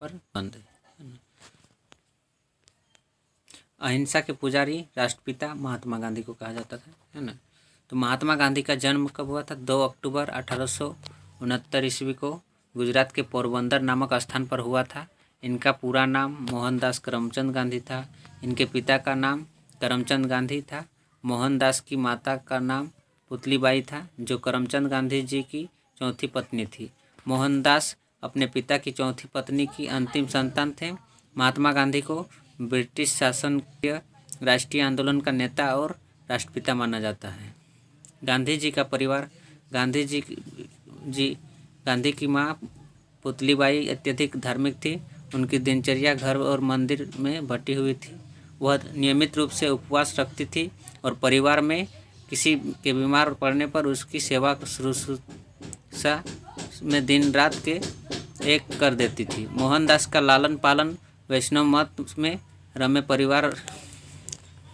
पर बंद है। अहिंसा के पुजारी राष्ट्रपिता महात्मा गांधी को कहा जाता था, है ना। तो महात्मा गांधी का जन्म कब हुआ था? 2 अक्टूबर 1869 ईस्वी को गुजरात के पोरबंदर नामक स्थान पर हुआ था। इनका पूरा नाम मोहनदास करमचंद गांधी था। इनके पिता का नाम करमचंद गांधी था। मोहनदास की माता का नाम पुतलीबाई था, जो करमचंद गांधी जी की चौथी पत्नी थी। मोहनदास अपने पिता की चौथी पत्नी की अंतिम संतान थे। महात्मा गांधी को ब्रिटिश शासन के राष्ट्रीय आंदोलन का नेता और राष्ट्रपिता माना जाता है। गांधी जी का परिवार गांधी की माँ पुतलीबाई अत्यधिक धार्मिक थी। उनकी दिनचर्या घर और मंदिर में बटी हुई थी। वह नियमित रूप से उपवास रखती थी और परिवार में किसी के बीमार पड़ने पर उसकी सेवा शुश्रूषा में दिन रात के एक कर देती थी। मोहनदास का लालन पालन वैष्णव मत में रमे परिवार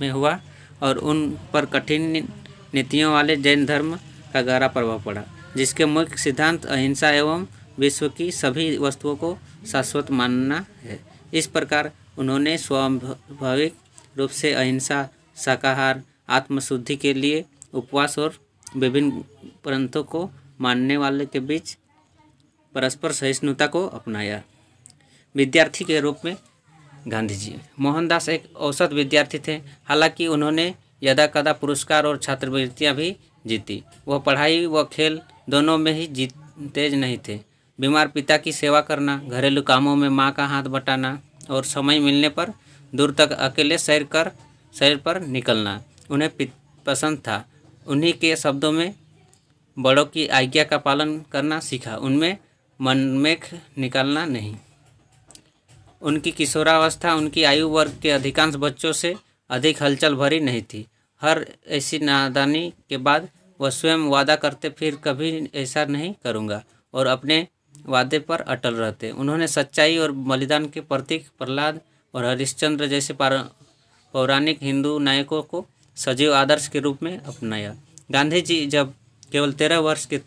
में हुआ और उन पर कठिन नीतियों वाले जैन धर्म का गहरा प्रभाव पड़ा, जिसके मुख्य सिद्धांत अहिंसा एवं विश्व की सभी वस्तुओं को शाश्वत मानना है। इस प्रकार उन्होंने स्वाभाविक रूप से अहिंसा, शाकाहार, आत्मशुद्धि के लिए उपवास और विभिन्न पंथों को मानने वाले के बीच परस्पर सहिष्णुता को अपनाया। विद्यार्थी के रूप में गांधी जी। मोहनदास एक औसत विद्यार्थी थे। हालांकि उन्होंने यदा कदा पुरस्कार और छात्रवृत्तियां भी जीती। वह पढ़ाई व खेल दोनों में ही तेज नहीं थे। बीमार पिता की सेवा करना, घरेलू कामों में मां का हाथ बटाना और समय मिलने पर दूर तक अकेले सैर पर निकलना उन्हें पसंद था। उन्हीं के शब्दों में बड़ों की आज्ञा का पालन करना सीखा, उनमें मनमेख निकालना नहीं। उनकी किशोरावस्था उनकी आयु वर्ग के अधिकांश बच्चों से अधिक हलचल भरी नहीं थी। हर ऐसी नादानी के बाद वह स्वयं वादा करते, फिर कभी ऐसा नहीं करूँगा, और अपने वादे पर अटल रहते। उन्होंने सच्चाई और बलिदान के प्रतीक प्रहलाद और हरिश्चंद्र जैसे पौराणिक हिंदू नायकों को सजीव आदर्श के रूप में अपनाया। गांधी जी जब केवल 13 वर्ष के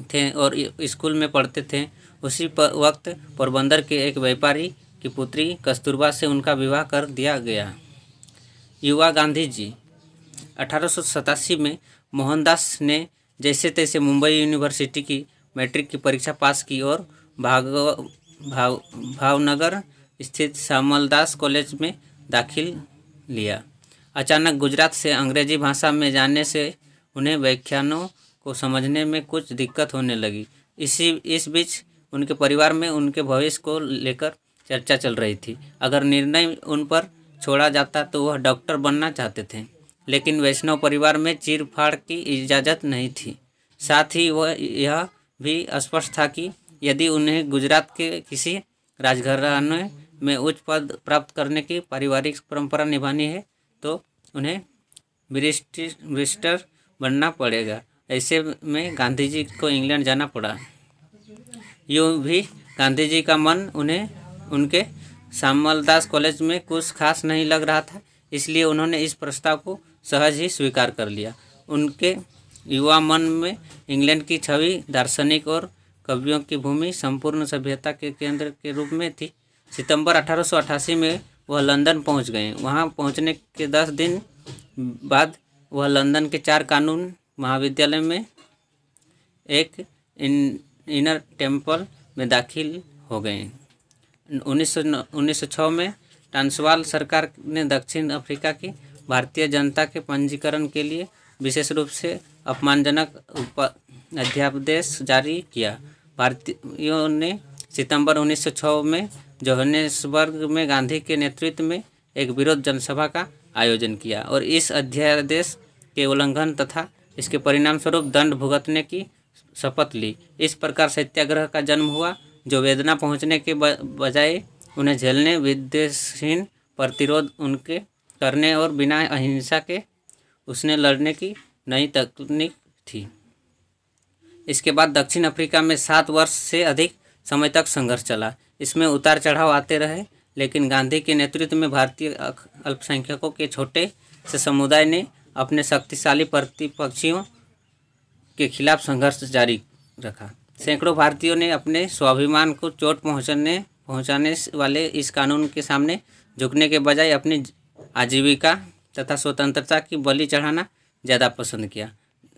थे और स्कूल में पढ़ते थे, उसी वक्त पोरबंदर के एक व्यापारी की पुत्री कस्तूरबा से उनका विवाह कर दिया गया। युवा गांधी जी। 1887 में मोहनदास ने जैसे तैसे मुंबई यूनिवर्सिटी की मैट्रिक की परीक्षा पास की और भावनगर स्थित श्यामलदास कॉलेज में दाखिल लिया। अचानक गुजरात से अंग्रेजी भाषा में जाने से उन्हें व्याख्यानों को समझने में कुछ दिक्कत होने लगी। इस बीच उनके परिवार में उनके भविष्य को लेकर चर्चा चल रही थी। अगर निर्णय उन पर छोड़ा जाता तो वह डॉक्टर बनना चाहते थे, लेकिन वैष्णव परिवार में चीर-फाड़ की इजाज़त नहीं थी। साथ ही वह यह भी स्पष्ट था कि यदि उन्हें गुजरात के किसी राजघराने में उच्च पद प्राप्त करने की पारिवारिक परंपरा निभानी है तो उन्हें बैरिस्टर बनना पड़ेगा। ऐसे में गांधी जी को इंग्लैंड जाना पड़ा। यूँ भी गांधी जी का मन उन्हें उनके श्यामलदास कॉलेज में कुछ खास नहीं लग रहा था, इसलिए उन्होंने इस प्रस्ताव को सहज ही स्वीकार कर लिया। उनके युवा मन में इंग्लैंड की छवि दार्शनिक और कवियों की भूमि संपूर्ण सभ्यता के केंद्र के रूप में थी। सितंबर 1888 में वह लंदन पहुंच गए। वहां पहुंचने के 10 दिन बाद वह लंदन के 4 कानून महाविद्यालय में एक इनर टेम्पल में दाखिल हो गए। 1906 में ट्रांसवाल सरकार ने दक्षिण अफ्रीका की भारतीय जनता के पंजीकरण के लिए विशेष रूप से अपमानजनक अध्यादेश जारी किया। भारतीयों ने सितंबर 1906 में जोहानिसबर्ग में गांधी के नेतृत्व में एक विरोध जनसभा का आयोजन किया और इस अध्यादेश के उल्लंघन तथा इसके परिणाम स्वरूप दंड भुगतने की शपथ ली। इस प्रकार सत्याग्रह का जन्म हुआ, जो वेदना पहुंचने के बजाय उन्हें झेलने, विद्वेषहीन प्रतिरोध उनके करने और बिना अहिंसा के उसने लड़ने की नई तकनीक थी। इसके बाद दक्षिण अफ्रीका में 7 वर्ष से अधिक समय तक संघर्ष चला। इसमें उतार चढ़ाव आते रहे, लेकिन गांधी के नेतृत्व में भारतीय अल्पसंख्यकों के छोटे से समुदाय ने अपने शक्तिशाली प्रतिपक्षियों के खिलाफ संघर्ष जारी रखा। सैकड़ों भारतीयों ने अपने स्वाभिमान को चोट पहुंचाने वाले इस कानून के सामने झुकने के बजाय अपनी आजीविका तथा स्वतंत्रता की बलि चढ़ाना ज़्यादा पसंद किया।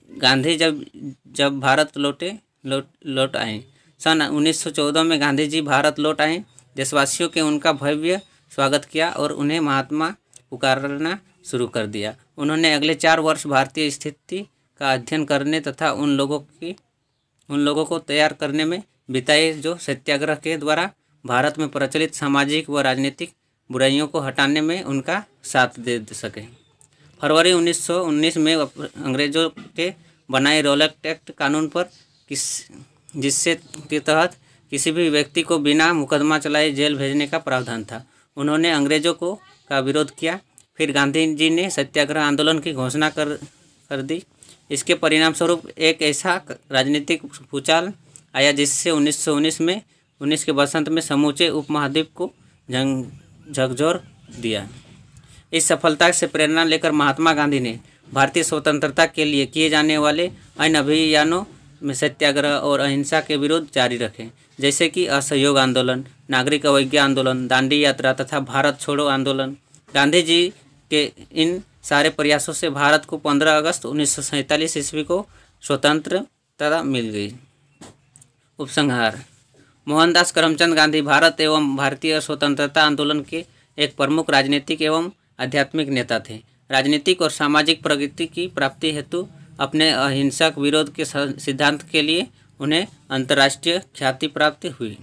गांधी जब भारत लौट आए। सन 1914 में गांधी जी भारत लौट आए। देशवासियों के उनका भव्य स्वागत किया और उन्हें महात्मा पुकारना शुरू कर दिया। उन्होंने अगले 4 वर्ष भारतीय स्थिति का अध्ययन करने तथा उन लोगों को तैयार करने में बिताए जो सत्याग्रह के द्वारा भारत में प्रचलित सामाजिक व राजनीतिक बुराइयों को हटाने में उनका साथ दे सके। फरवरी 1919 में अंग्रेजों के बनाए रॉलेट एक्ट कानून पर जिससे के तहत किसी भी व्यक्ति को बिना मुकदमा चलाए जेल भेजने का प्रावधान था। उन्होंने अंग्रेजों का विरोध किया। फिर गांधी जी ने सत्याग्रह आंदोलन की घोषणा कर दी। इसके परिणाम स्वरूप एक ऐसा राजनीतिक भूचाल आया जिससे 1919 के वसंत में समूचे उपमहाद्वीप को झकझोर दिया। इस सफलता से प्रेरणा लेकर महात्मा गांधी ने भारतीय स्वतंत्रता के लिए किए जाने वाले अन्य अभियानों में सत्याग्रह और अहिंसा के विरोध जारी रखे, जैसे कि असहयोग आंदोलन, नागरिक अवज्ञा आंदोलन, दांडी यात्रा तथा भारत छोड़ो आंदोलन। गांधी जी के इन सारे प्रयासों से भारत को 15 अगस्त 1947 ईस्वी को स्वतंत्रता मिल गई। उपसंहार। मोहनदास करमचंद गांधी भारत एवं भारतीय स्वतंत्रता आंदोलन के एक प्रमुख राजनीतिक एवं आध्यात्मिक नेता थे। राजनीतिक और सामाजिक प्रगति की प्राप्ति हेतु अपने अहिंसक विरोध के सिद्धांत के लिए उन्हें अंतर्राष्ट्रीय ख्याति प्राप्त हुई।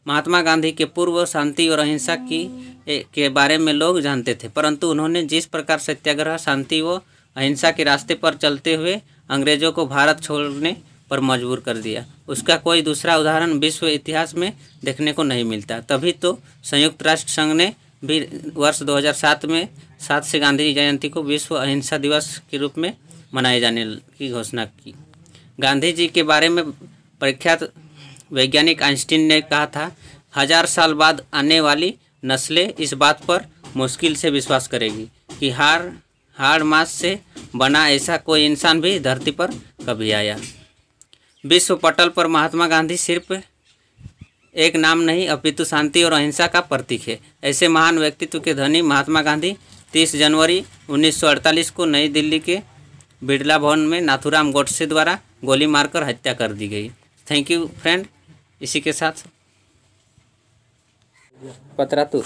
महात्मा गांधी के पूर्व शांति और अहिंसा के बारे में लोग जानते थे, परंतु उन्होंने जिस प्रकार सत्याग्रह, शांति व अहिंसा के रास्ते पर चलते हुए अंग्रेजों को भारत छोड़ने पर मजबूर कर दिया, उसका कोई दूसरा उदाहरण विश्व इतिहास में देखने को नहीं मिलता। तभी तो संयुक्त राष्ट्र संघ ने भी वर्ष 2007 से गांधी जयंती को विश्व अहिंसा दिवस के रूप में मनाए जाने की घोषणा की। गांधी जी के बारे में प्रख्यात वैज्ञानिक आइंस्टीन ने कहा था, 1000 साल बाद आने वाली नस्लें इस बात पर मुश्किल से विश्वास करेगी कि हाड़ मांस से बना ऐसा कोई इंसान भी धरती पर कभी आया। विश्व पटल पर महात्मा गांधी सिर्फ एक नाम नहीं अपितु शांति और अहिंसा का प्रतीक है। ऐसे महान व्यक्तित्व के धनी महात्मा गांधी 30 जनवरी 1948 को नई दिल्ली के बिड़ला भवन में नाथूराम गोडसे द्वारा गोली मारकर हत्या कर दी गई। Thank you friend. इसी के साथ पतरा तू